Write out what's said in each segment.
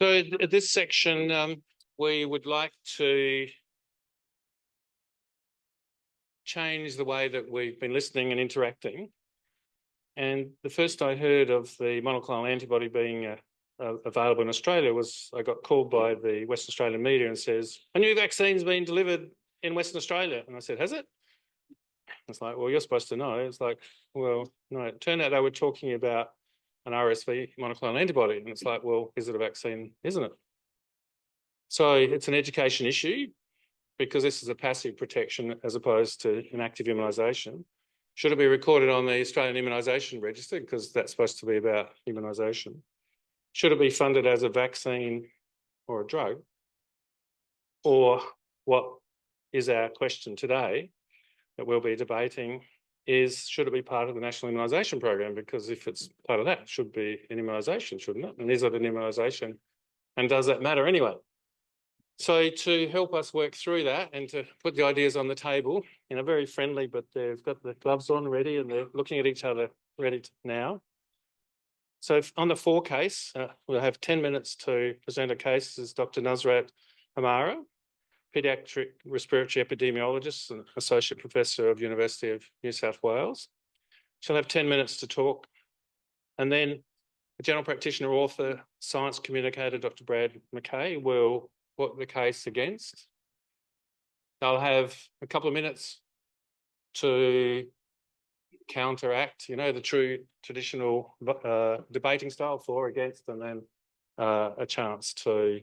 So this section, we would like to change the way that we've been listening and interacting. And the first I heard of the monoclonal antibody being available in Australia was I got called by the Western Australian media and says, a new vaccine's been delivered in Western Australia. And I said, has it? It's like, well, you're supposed to know. It's like, well, no, it turned out they were talking about an RSV monoclonal antibody. And it's like, well, is it a vaccine? Isn't it? So it's an education issue because this is a passive protection as opposed to an active immunisation. Should it be recorded on the Australian Immunisation Register because that's supposed to be about immunisation? Should it be funded as a vaccine or a drug? Or what is our question today that we'll be debating is, should it be part of the National Immunisation Program? Because if it's part of that, it should be an immunisation, shouldn't it? And is it an immunisation? And does that matter anyway? So to help us work through that and to put the ideas on the table in a very friendly, but they've got the gloves on ready and they're looking at each other ready now. So on the for case, we'll have 10 minutes to present a case. This is Dr. Nusrat Homaira, paediatric respiratory epidemiologist and associate professor of University of New South Wales. She'll have 10 minutes to talk. And then the general practitioner, author, science communicator, Dr. McKay, will put the case against. They'll have a couple of minutes to counteract, you know, the true traditional debating style, for, against, and then a chance to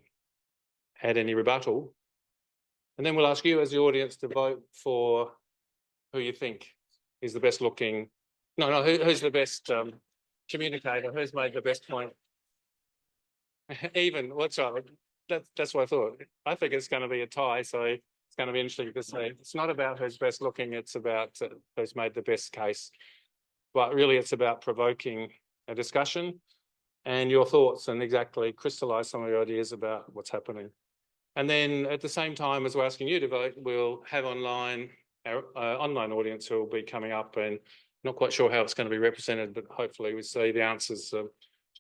add any rebuttal. And then we'll ask you as the audience to vote for who you think is the best looking, who's the best communicator, who's made the best point. Even, what's right? That's what I thought. I think it's going to be a tie, so it's going to be interesting to see. It's not about who's best looking, it's about who's made the best case. But really it's about provoking a discussion and your thoughts and exactly crystallise some of your ideas about what's happening. And then at the same time as we're asking you to vote, we'll have online, our online audience who will be coming up, and not quite sure how it's going to be represented, but hopefully we see the answers.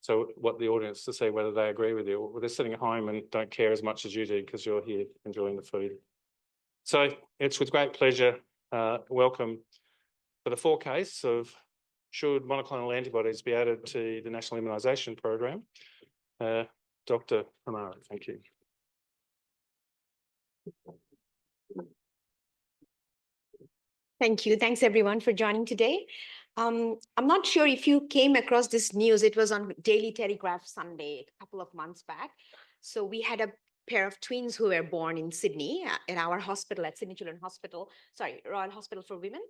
So what the audience to see whether they agree with you or they're sitting at home and don't care as much as you do because you're here enjoying the food. So it's with great pleasure, welcome for the for case of should monoclonal antibodies be added to the National Immunisation Program, Dr. Homaira. Thank you. Thank you. Thanks, everyone, for joining today. I'm not sure if you came across this news. It was on Daily Telegraph Sunday a couple of months back. So we had a pair of twins who were born in Sydney at our hospital, at Sydney Children's Hospital, Royal Hospital for Women.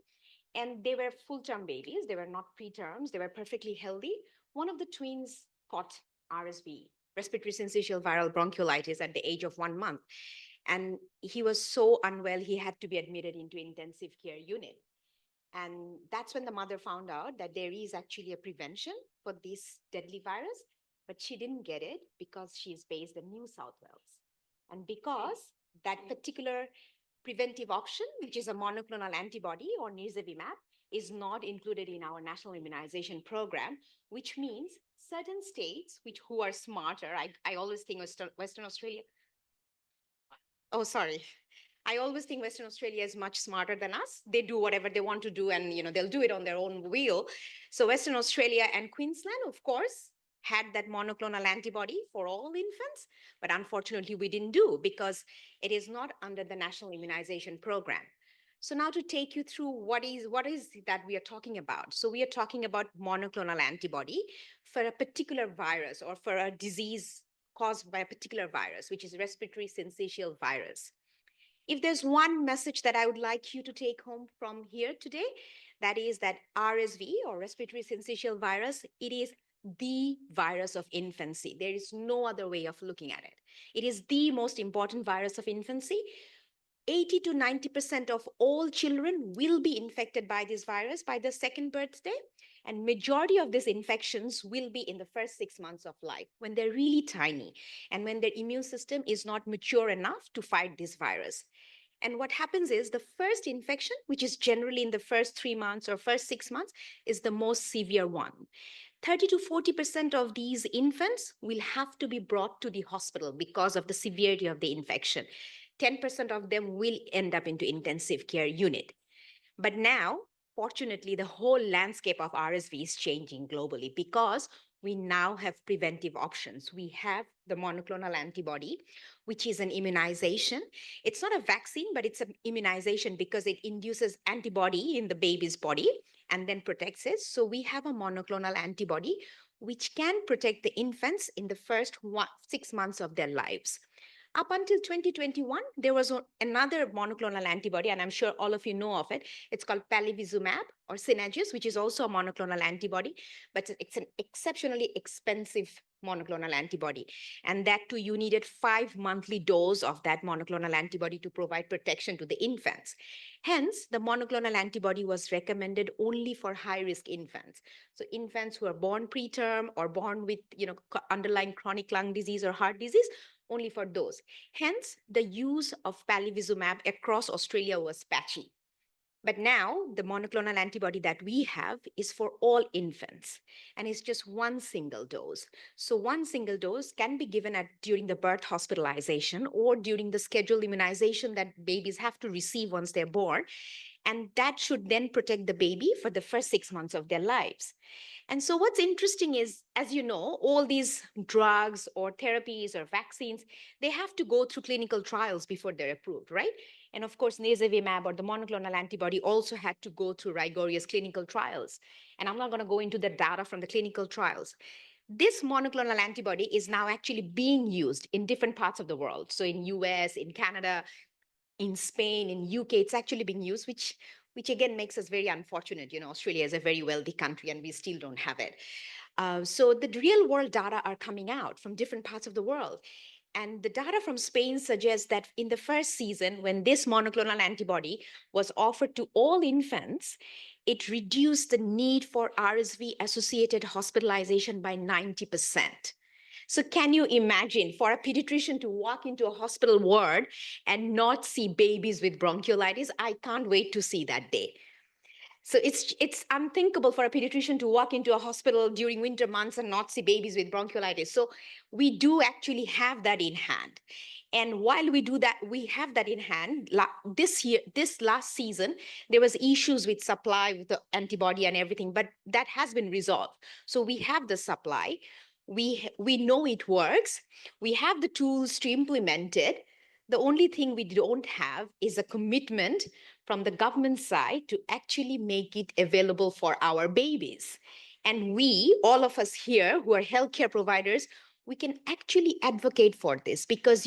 And they were full-term babies. They were not preterms. They were perfectly healthy. One of the twins caught RSV, respiratory syncytial viral bronchiolitis, at the age of 1 month. And he was so unwell, he had to be admitted into intensive care unit. And that's when the mother found out that there is actually a prevention for this deadly virus, but she didn't get it because she's based in New South Wales. And because that particular preventive option, which is a monoclonal antibody or nirsevimab, is not included in our national immunization program, which means certain states who are smarter, I always think Western Australia, oh, sorry. I always think Western Australia is much smarter than us. They do whatever they want to do and they'll do it on their own will. So Western Australia and Queensland, of course, had that monoclonal antibody for all infants, but unfortunately we didn't do because it is not under the National Immunization Program. So now to take you through what is that we are talking about. So we are talking about monoclonal antibody for a particular virus or for a disease caused by a particular virus, which is respiratory syncytial virus. If there's one message that I would like you to take home from here today, that is that RSV or respiratory syncytial virus, it is the virus of infancy. There is no other way of looking at it. It is the most important virus of infancy. 80 to 90% of all children will be infected by this virus by their second birthday. And majority of these infections will be in the first 6 months of life when they're really tiny and when their immune system is not mature enough to fight this virus. And what happens is the first infection, which is generally in the first 3 months or first 6 months, is the most severe one. 30 to 40% of these infants will have to be brought to the hospital because of the severity of the infection. 10% of them will end up into intensive care unit. But now, fortunately, the whole landscape of RSV is changing globally because we now have preventive options. We have the monoclonal antibody, which is an immunization. It's not a vaccine, but it's an immunization because it induces antibody in the baby's body and then protects it. So we have a monoclonal antibody which can protect the infants in the first 6 months of their lives. Up until 2021, there was another monoclonal antibody, and I'm sure all of you know of it. It's called palivizumab or Synagis, which is also a monoclonal antibody, but it's an exceptionally expensive monoclonal antibody. And that too, you needed 5 monthly doses of that monoclonal antibody to provide protection to the infants. Hence, the monoclonal antibody was recommended only for high-risk infants. So infants who are born preterm or born with underlying chronic lung disease or heart disease, only for those. Hence, the use of palivizumab across Australia was patchy. But now, the monoclonal antibody that we have is for all infants, and it's just one single dose. So one single dose can be given during the birth hospitalization or during the scheduled immunization that babies have to receive once they're born, and that should then protect the baby for the first 6 months of their lives. And so what's interesting is, as you know, all these drugs or therapies or vaccines, they have to go through clinical trials before they're approved, right? And of course, nirsevimab or the monoclonal antibody also had to go through rigorous clinical trials. And I'm not going to go into the data from the clinical trials. This monoclonal antibody is now actually being used in different parts of the world. So in US, in Canada, in Spain, in UK, it's actually being used, which again makes us very unfortunate. Australia is a very wealthy country and we still don't have it. So the real world data are coming out from different parts of the world. And the data from Spain suggests that in the first season, when this monoclonal antibody was offered to all infants, it reduced the need for RSV-associated hospitalization by 90%. So can you imagine for a pediatrician to walk into a hospital ward and not see babies with bronchiolitis? I can't wait to see that day. So it's unthinkable for a pediatrician to walk into a hospital during winter months and not see babies with bronchiolitis. So we do actually have that in hand. And while we do that, we have that in hand. This last season, there was issues with supply with the antibody and everything, but that has been resolved. So we have the supply. We know it works. We have the tools to implement it. The only thing we don't have is a commitment from the government side to actually make it available for our babies. And we, all of us here who are healthcare providers, we can actually advocate for this because,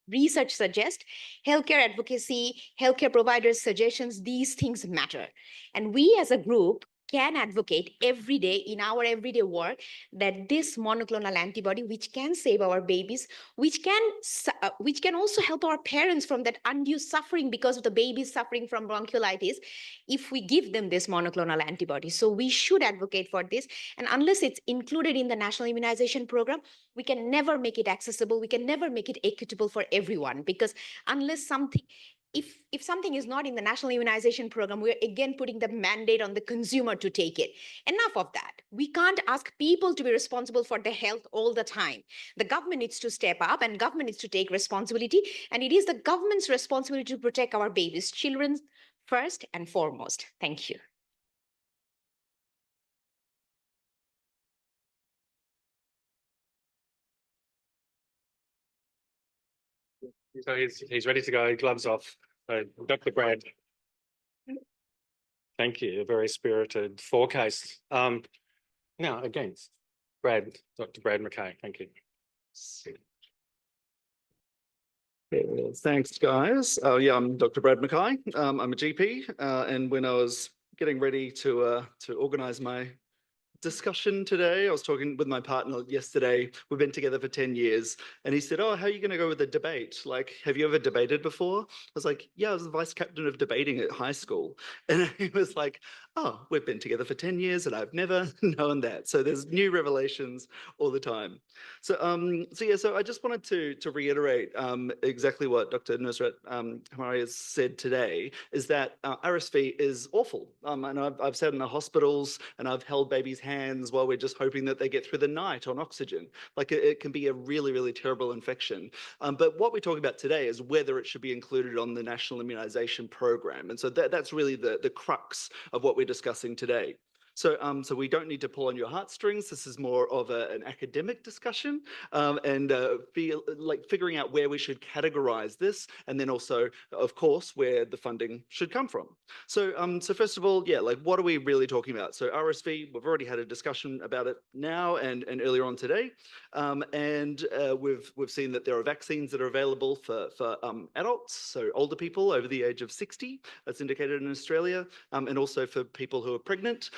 research suggests healthcare advocacy, healthcare providers' suggestions, these things matter. And we as a group can advocate every day in our everyday work that this monoclonal antibody, which can save our babies, which can also help our parents from that undue suffering because of the babies suffering from bronchiolitis, if we give them this monoclonal antibody. So we should advocate for this. And unless it's included in the national immunization program, we can never make it accessible. We can never make it equitable for everyone because unless something, if something is not in the national immunization program, we're again putting the mandate on the consumer to take it. Enough of that. We can't ask people to be responsible for their health all the time. The government needs to step up and government needs to take responsibility. And it is the government's responsibility to protect our babies, children first and foremost. Thank you. So he's ready to go, gloves off. So Dr. Brad. Thank you, a very spirited forecast. Now, again, Dr. Brad McKay, thank you. Thanks, guys. Yeah, I'm Dr. Brad McKay. I'm a GP, and when I was getting ready to organise my discussion today, I was talking with my partner yesterday. We've been together for 10 years, and he said, "Oh, how are you going to go with a debate? Like, have you ever debated before?" I was like, "Yeah, I was the vice captain of debating at high school," and he was like, oh, we've been together for 10 years and I've never known that. So there's new revelations all the time. So I just wanted to reiterate exactly what Dr. Nusrat Homaira has said today, is that RSV is awful. And I've sat in the hospitals and I've held babies' hands while we're just hoping that they get through the night on oxygen. Like it can be a really, really terrible infection. But what we're talking about today is whether it should be included on the national immunization program. And so that's really the crux of what we're discussing today. So we don't need to pull on your heartstrings. This is more of an academic discussion and figuring out where we should categorize this, and then also, of course, where the funding should come from. So first of all, yeah, like what are we really talking about? So RSV, we've already had a discussion about it now and earlier on today, we've seen that there are vaccines that are available for adults, so older people over the age of 60, that's indicated in Australia, and also for people who are pregnant,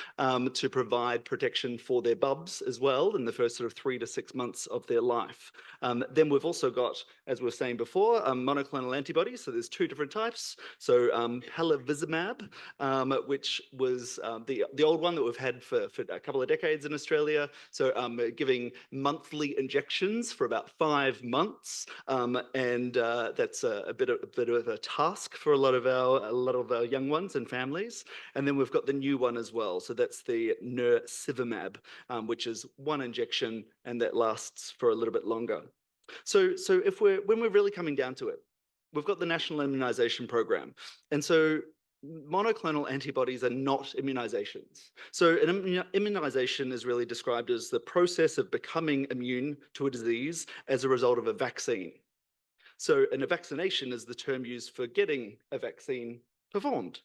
to provide protection for their bubs as well in the first sort of 3 to 6 months of their life. Then we've also got, as we were saying before, monoclonal antibodies. So there's 2 different types. So palivizumab, which was the old one that we've had for a couple of decades in Australia. So giving monthly injections for about 5 months, and that's a bit of a task for a lot of our young ones and families. And then we've got the new one as well. So that's the Nusrat, which is 1 injection, and that lasts for a little bit longer. So when we're really coming down to it, we've got the National Immunisation Program, and so monoclonal antibodies are not immunizations. So an immunization is really described as the process of becoming immune to a disease as a result of a vaccine. So, and a vaccination is the term used for getting a vaccine performed.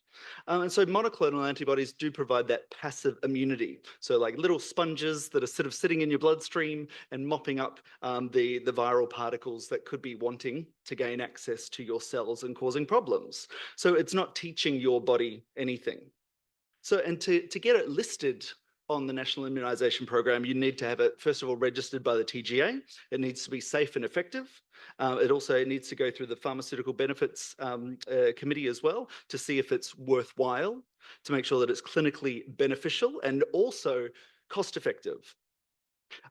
And so monoclonal antibodies do provide that passive immunity. So like little sponges that are sort of sitting in your bloodstream and mopping up the viral particles that could be wanting to gain access to your cells and causing problems. So it's not teaching your body anything. So, and to get it listed on the National Immunisation Program, you need to have it, first of all, registered by the TGA. It needs to be safe and effective. It also needs to go through the Pharmaceutical Benefits Committee as well to see if it's worthwhile, to make sure that it's clinically beneficial and also cost effective.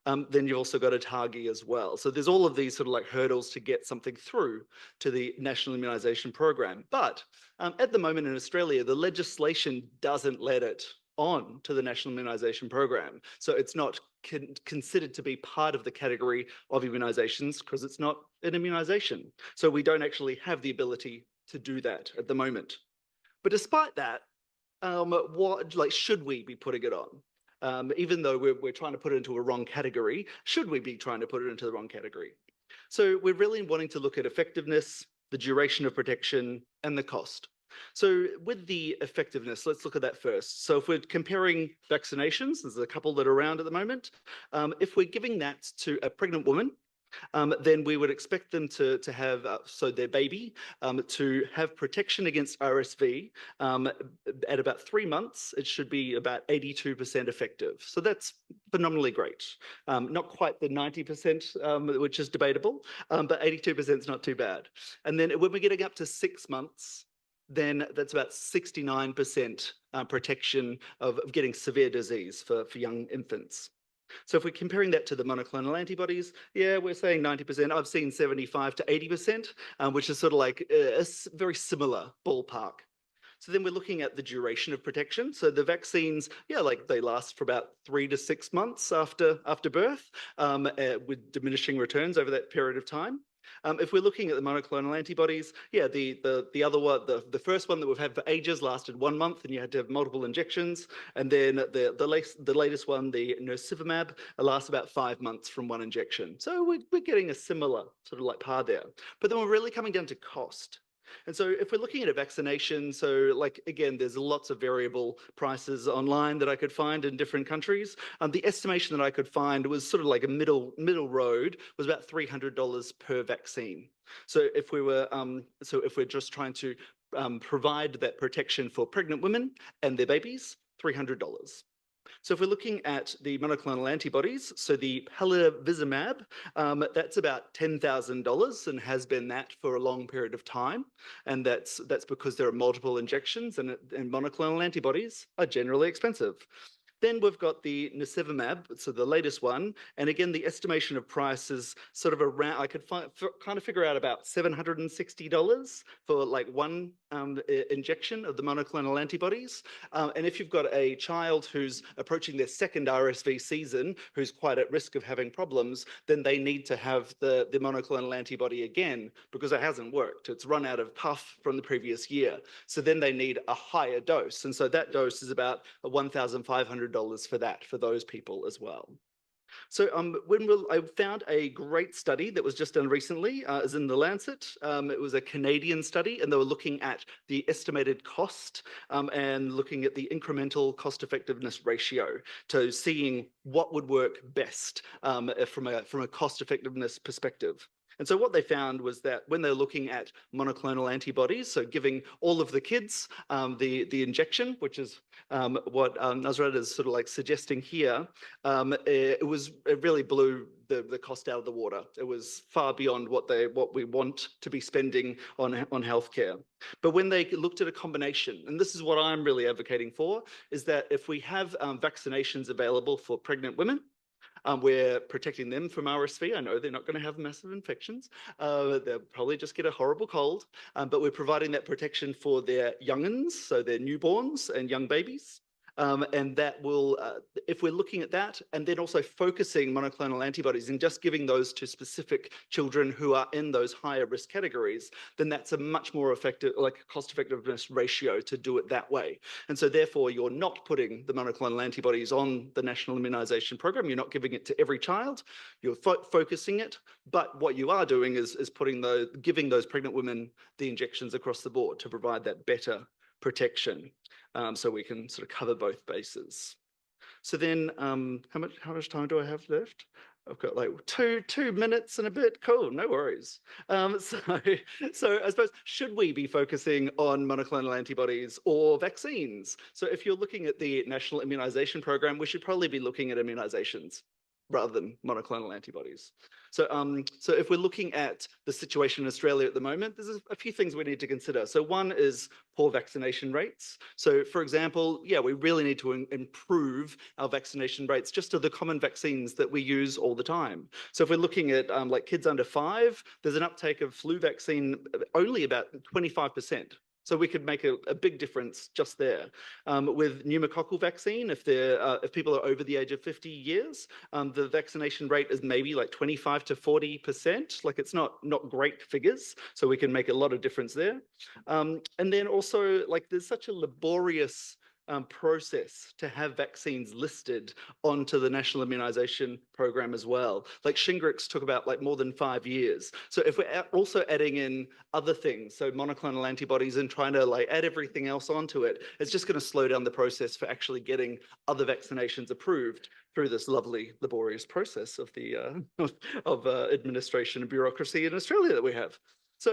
Then you've also got a TARGI as well. So there's all of these sort of like hurdles to get something through to the National Immunisation Program. But at the moment in Australia, the legislation doesn't let it on to the National Immunisation Program. So it's not considered to be part of the category of immunisations because it's not an immunisation. So we don't actually have the ability to do that at the moment. But despite that, should we be putting it on? Even though we're trying to put it into a wrong category, should we be trying to put it into the wrong category? So we're really wanting to look at effectiveness, the duration of protection, and the cost. So with the effectiveness, let's look at that first. So if we're comparing vaccinations, there's a couple that are around at the moment. If we're giving that to a pregnant woman, then we would expect them to have, so their baby, to have protection against RSV at about 3 months. It should be about 82% effective. So that's phenomenally great. Not quite the 90%, which is debatable, but 82% is not too bad. And then when we're getting up to 6 months, then that's about 69% protection of getting severe disease for young infants. So if we're comparing that to the monoclonal antibodies, yeah, we're saying 90%. I've seen 75 to 80%, which is sort of like a very similar ballpark. So then we're looking at the duration of protection. So the vaccines, yeah, like they last for about 3 to 6 months after birth, with diminishing returns over that period of time. If we're looking at the monoclonal antibodies, yeah, the other one, the first one that we've had for ages lasted 1 month, and you had to have multiple injections. And then the latest one, the Nusrat, lasts about 5 months from 1 injection. So we're getting a similar sort of like par there. But then we're really coming down to cost. And so if we're looking at a vaccination, so like, again, there's lots of variable prices online that I could find in different countries. The estimation that I could find was sort of like a middle road, was about $300 per vaccine. So if we're just trying to provide that protection for pregnant women and their babies, $300. So if we're looking at the monoclonal antibodies, so the palivizumab, that's about $10,000 and has been that for a long period of time. And that's because there are multiple injections and monoclonal antibodies are generally expensive. Then we've got the nirsevimab, so the latest one. And again, the estimation of price is sort of around, I could kind of figure out about $760 for like one injection of the monoclonal antibodies. And if you've got a child who's approaching their second RSV season, who's quite at risk of having problems, then they need to have the monoclonal antibody again because it hasn't worked. It's run out of puff from the previous year. So then they need a higher dose. And so that dose is about $1,500 for that, for those people as well. So I found a great study that was just done recently, is in The Lancet. It was a Canadian study, and they were looking at the estimated cost and looking at the incremental cost effectiveness ratio to seeing what would work best from a cost effectiveness perspective. And so what they found was that when they're looking at monoclonal antibodies, so giving all of the kids the injection, which is what Nusrat is sort of like suggesting here, it really blew the cost out of the water. It was far beyond what we want to be spending on healthcare. But when they looked at a combination, and this is what I'm really advocating for, is that if we have vaccinations available for pregnant women, we're protecting them from RSV. I know they're not going to have massive infections. They'll probably just get a horrible cold, but we're providing that protection for their young'uns, so their newborns and young babies. And that will, if we're looking at that, and then also focusing monoclonal antibodies and just giving those to specific children who are in those higher risk categories, then that's a much more effective, like cost effectiveness ratio to do it that way. And so therefore, you're not putting the monoclonal antibodies on the national immunization program. You're not giving it to every child. You're focusing it. But what you are doing is giving those pregnant women the injections across the board to provide that better protection. So we can sort of cover both bases. So then, how much time do I have left? I've got like two minutes and a bit. Cool, no worries. So I suppose, should we be focusing on monoclonal antibodies or vaccines? So if you're looking at the National Immunization Program, we should probably be looking at immunizations rather than monoclonal antibodies. So if we're looking at the situation in Australia at the moment, there's a few things we need to consider. So one is poor vaccination rates. So for example, yeah, we really need to improve our vaccination rates just to the common vaccines that we use all the time. So if we're looking at like kids under 5, there's an uptake of flu vaccine only about 25%. So we could make a big difference just there. With pneumococcal vaccine, if people are over the age of 50 years, the vaccination rate is maybe like 25 to 40%. Like it's not great figures, so we can make a lot of difference there. And then also, like there's such a laborious process to have vaccines listed onto the National Immunization Program as well. Like Shingrix took about like more than 5 years. So if we're also adding in other things, so monoclonal antibodies and trying to like add everything else onto it, it's just going to slow down the process for actually getting other vaccinations approved through this lovely laborious process of the administration and bureaucracy in Australia that we have. So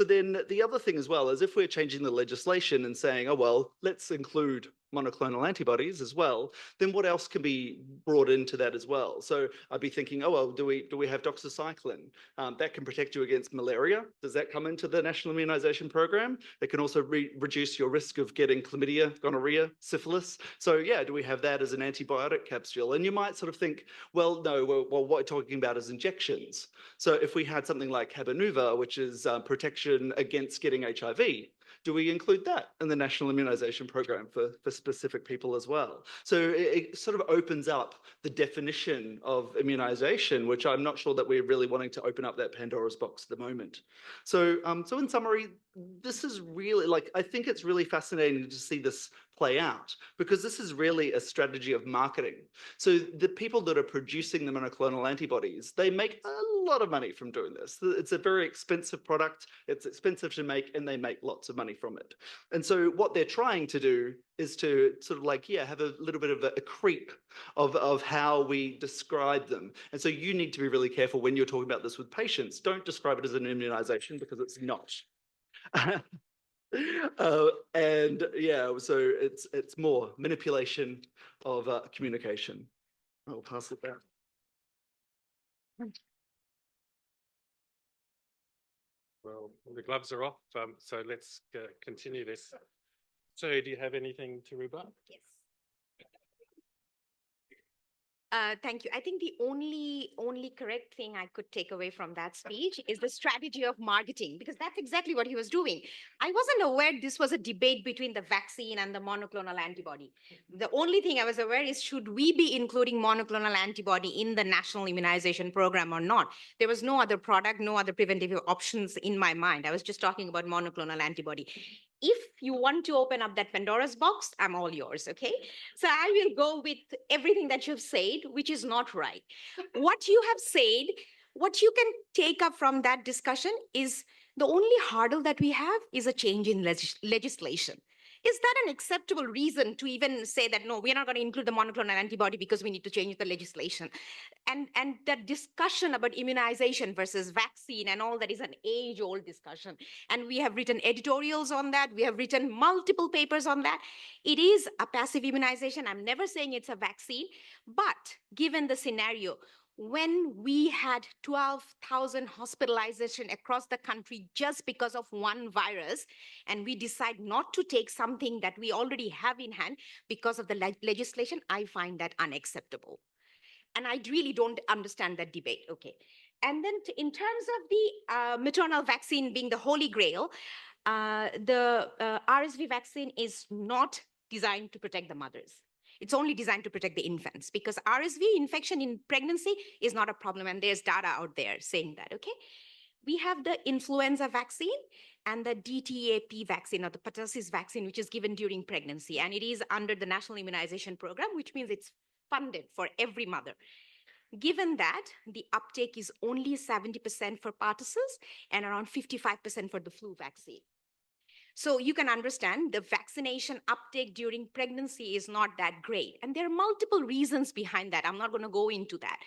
then the other thing as well is if we're changing the legislation and saying, oh, well, let's include monoclonal antibodies as well, then what else can be brought into that as well? So I'd be thinking, oh, well, do we have doxycycline? That can protect you against malaria. Does that come into the National Immunization Program? It can also reduce your risk of getting chlamydia, gonorrhea, syphilis. So yeah, do we have that as an antibiotic capsule? And you might sort of think, well, no, well, what we're talking about is injections. So if we had something like Cabenuva, which is protection against getting HIV, do we include that in the National Immunization Program for specific people as well? So it sort of opens up the definition of immunization, which I'm not sure that we're really wanting to open up that Pandora's box at the moment. So in summary, this is really, like, I think it's really fascinating to see this play out because this is really a strategy of marketing. So the people that are producing the monoclonal antibodies, they make a lot of money from doing this. It's a very expensive product, it's expensive to make, and they make lots of money from it. And so what they're trying to do is to sort of like, yeah, have a little bit of a creep of how we describe them. And so you need to be really careful when you're talking about this with patients. Don't describe it as an immunization because it's not. And yeah, so it's more manipulation of communication. I'll pass it back. Well, the gloves are off, so let's continue this. So do you have anything to rebut? Yes. Thank you. I think the only correct thing I could take away from that speech is the strategy of marketing, because that's exactly what he was doing. I wasn't aware this was a debate between the vaccine and the monoclonal antibody. The only thing I was aware is, should we be including monoclonal antibody in the national immunization program or not? There was no other product, no other preventive options in my mind. I was just talking about monoclonal antibody. If you want to open up that Pandora's box, I'm all yours, okay? So I will go with everything that you've said, which is not right. What you have said, what you can take up from that discussion is the only hurdle that we have is a change in legislation. Is that an acceptable reason to even say that, no, we're not going to include the monoclonal antibody because we need to change the legislation? And that discussion about immunization versus vaccine and all that is an age-old discussion. And we have written editorials on that. We have written multiple papers on that. It is a passive immunization. I'm never saying it's a vaccine, but given the scenario, when we had 12,000 hospitalization across the country just because of one virus, and we decide not to take something that we already have in hand because of the legislation, I find that unacceptable. And I really don't understand that debate. Okay. And then in terms of the maternal vaccine being the holy grail, the RSV vaccine is not designed to protect the mothers. It's only designed to protect the infants, because RSV infection in pregnancy is not a problem. And there's data out there saying that, okay? We have the influenza vaccine and the DTaP vaccine, or the pertussis vaccine, which is given during pregnancy. And it is under the National Immunization Program, which means it's funded for every mother. Given that, the uptake is only 70% for pertussis and around 55% for the flu vaccine. So you can understand the vaccination uptake during pregnancy is not that great. And there are multiple reasons behind that. I'm not going to go into that.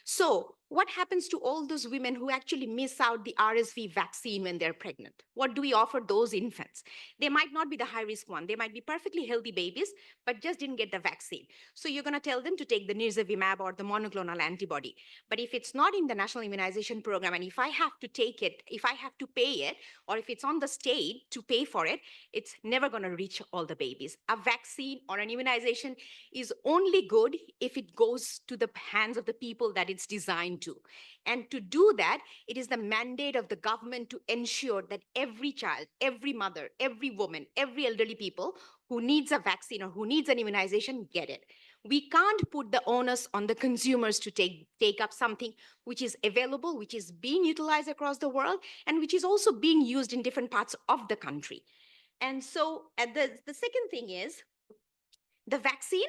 So what happens to all those women who actually miss out the RSV vaccine when they're pregnant? What do we offer those infants? They might not be the high risk one. They might be perfectly healthy babies, but just didn't get the vaccine. So you're going to tell them to take the nirsevimab or the monoclonal antibody. But if it's not in the national immunization program, and if I have to take it, if I have to pay it, or if it's on the state to pay for it, it's never going to reach all the babies. A vaccine or an immunization is only good if it goes to the hands of the people that it's designed to. And to do that, it is the mandate of the government to ensure that every child, every mother, every woman, every elderly people who needs a vaccine or who needs an immunization get it. We can't put the onus on the consumers to take up something which is available, which is being utilized across the world, and which is also being used in different parts of the country. And so the second thing is, the vaccine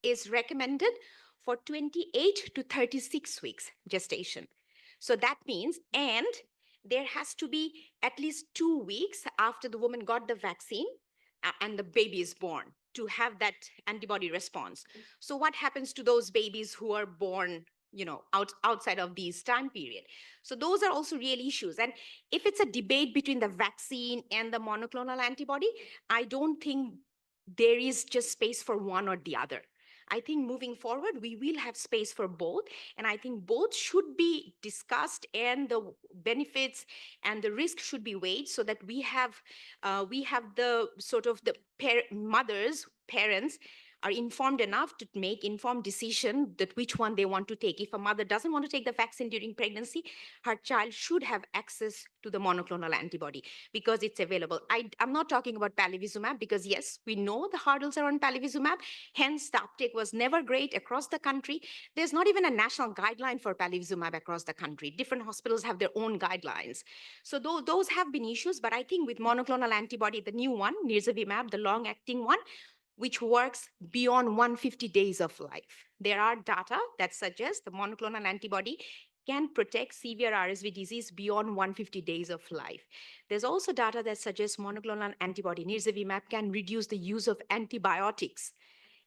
is recommended for 28 to 36 weeks gestation. So that means, and there has to be at least 2 weeks after the woman got the vaccine and the baby is born to have that antibody response. So what happens to those babies who are born, outside of these time period? So those are also real issues. And if it's a debate between the vaccine and the monoclonal antibody, I don't think there is just space for one or the other. I think moving forward, we will have space for both. And I think both should be discussed, and the benefits and the risk should be weighed, so that we have the sort of the parents are informed enough to make informed decision that which one they want to take. If a mother doesn't want to take the vaccine during pregnancy, her child should have access to the monoclonal antibody because it's available. I'm not talking about palivizumab, because yes, we know the hurdles around palivizumab. Hence, the uptake was never great across the country. There's not even a national guideline for palivizumab across the country. Different hospitals have their own guidelines. So those have been issues. But I think with monoclonal antibody, the new one, nirsevimab, the long-acting one, which works beyond 150 days of life. There are data that suggests the monoclonal antibody can protect severe RSV disease beyond 150 days of life. There's also data that suggests monoclonal antibody, nirsevimab, can reduce the use of antibiotics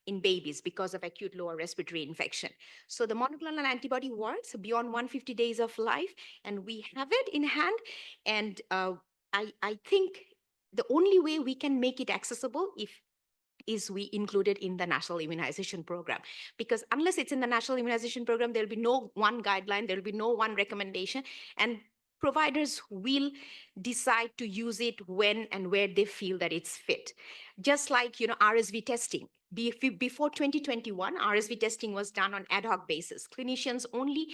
in babies because of acute lower respiratory infection. So the monoclonal antibody works beyond 150 days of life, and we have it in hand. And I think the only way we can make it accessible is we include it in the national immunization program. Because unless it's in the national immunization program, there'll be no one guideline, there'll be no one recommendation, and providers will decide to use it when and where they feel that it's fit. Just like, RSV testing. Before 2021, RSV testing was done on ad hoc basis. Clinicians only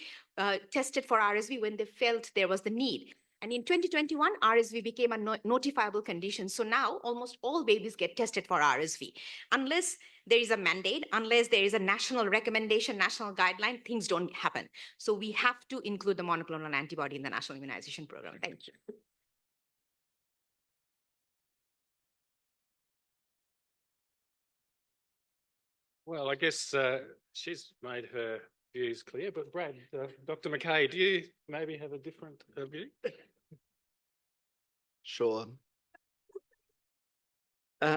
tested for RSV when they felt there was the need. And in 2021, RSV became a notifiable condition. So now almost all babies get tested for RSV. Unless there is a mandate, unless there is a national recommendation, national guideline, things don't happen. So we have to include the monoclonal antibody in the national immunization program. Thank you. Well, I guess she's made her views clear, but Brad, Dr. McKay, do you maybe have a different view? Sure.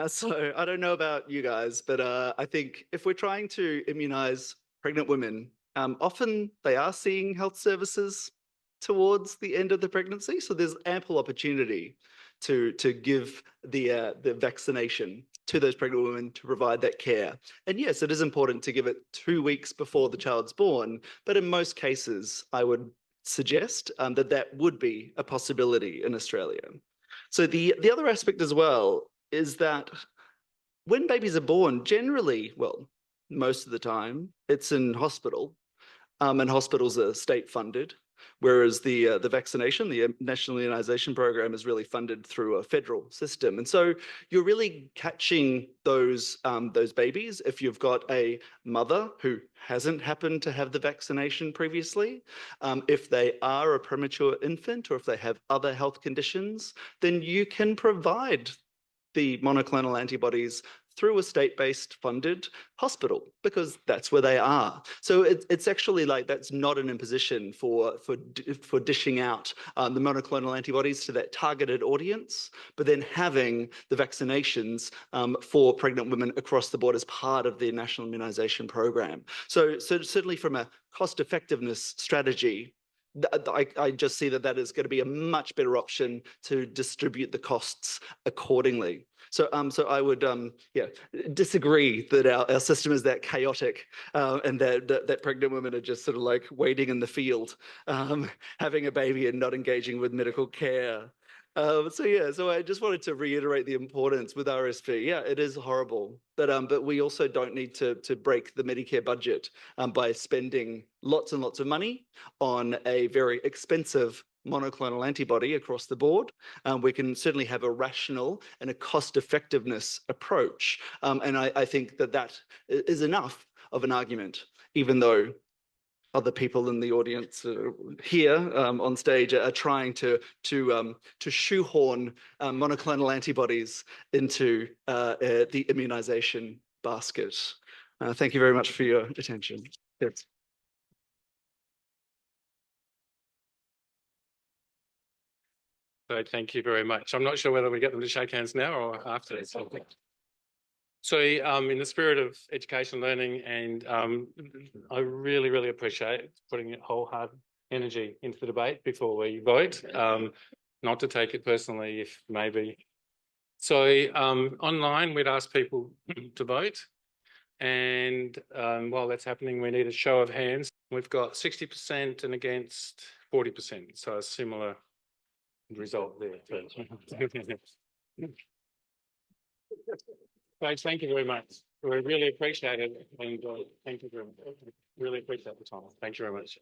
So I don't know about you guys, but I think if we're trying to immunize pregnant women, often they are seeing health services towards the end of the pregnancy. So there's ample opportunity to give the vaccination to those pregnant women to provide that care. And yes, it is important to give it 2 weeks before the child's born, but in most cases, I would suggest that would be a possibility in Australia. So the other aspect as well is that when babies are born, generally, well, most of the time, it's in hospital, and hospitals are state funded, whereas the vaccination, the National Immunisation Program, is really funded through a federal system. And so you're really catching those babies if you've got a mother who hasn't happened to have the vaccination previously, if they are a premature infant, or if they have other health conditions, then you can provide the monoclonal antibodies through a state-based funded hospital, because that's where they are. So it's actually like that's not an imposition for dishing out the monoclonal antibodies to that targeted audience, but then having the vaccinations for pregnant women across the board as part of the national immunisation program. So certainly from a cost effectiveness strategy, I just see that is going to be a much better option to distribute the costs accordingly. So I would disagree that our system is that chaotic, and that pregnant women are just sort of like waiting in the field, having a baby and not engaging with medical care. So I just wanted to reiterate the importance with RSV. Yeah, it is horrible, but we also don't need to break the Medicare budget by spending lots and lots of money on a very expensive monoclonal antibody across the board. We can certainly have a rational and a cost effectiveness approach, and I think that is enough of an argument, even though other people in the audience here on stage are trying to shoehorn monoclonal antibodies into the immunization basket. Thank you very much for your attention. Yes. So thank you very much. I'm not sure whether we get them to shake hands now or after this. So in the spirit of education and learning, and I really, really appreciate putting wholehearted energy into the debate before we vote, not to take it personally if maybe. So online, we'd ask people to vote. And while that's happening, we need a show of hands. We've got 60% and against 40%. So a similar result there. Guys, thank you very much. We really appreciate it. And thank you very much. Really appreciate the time. Thank you very much.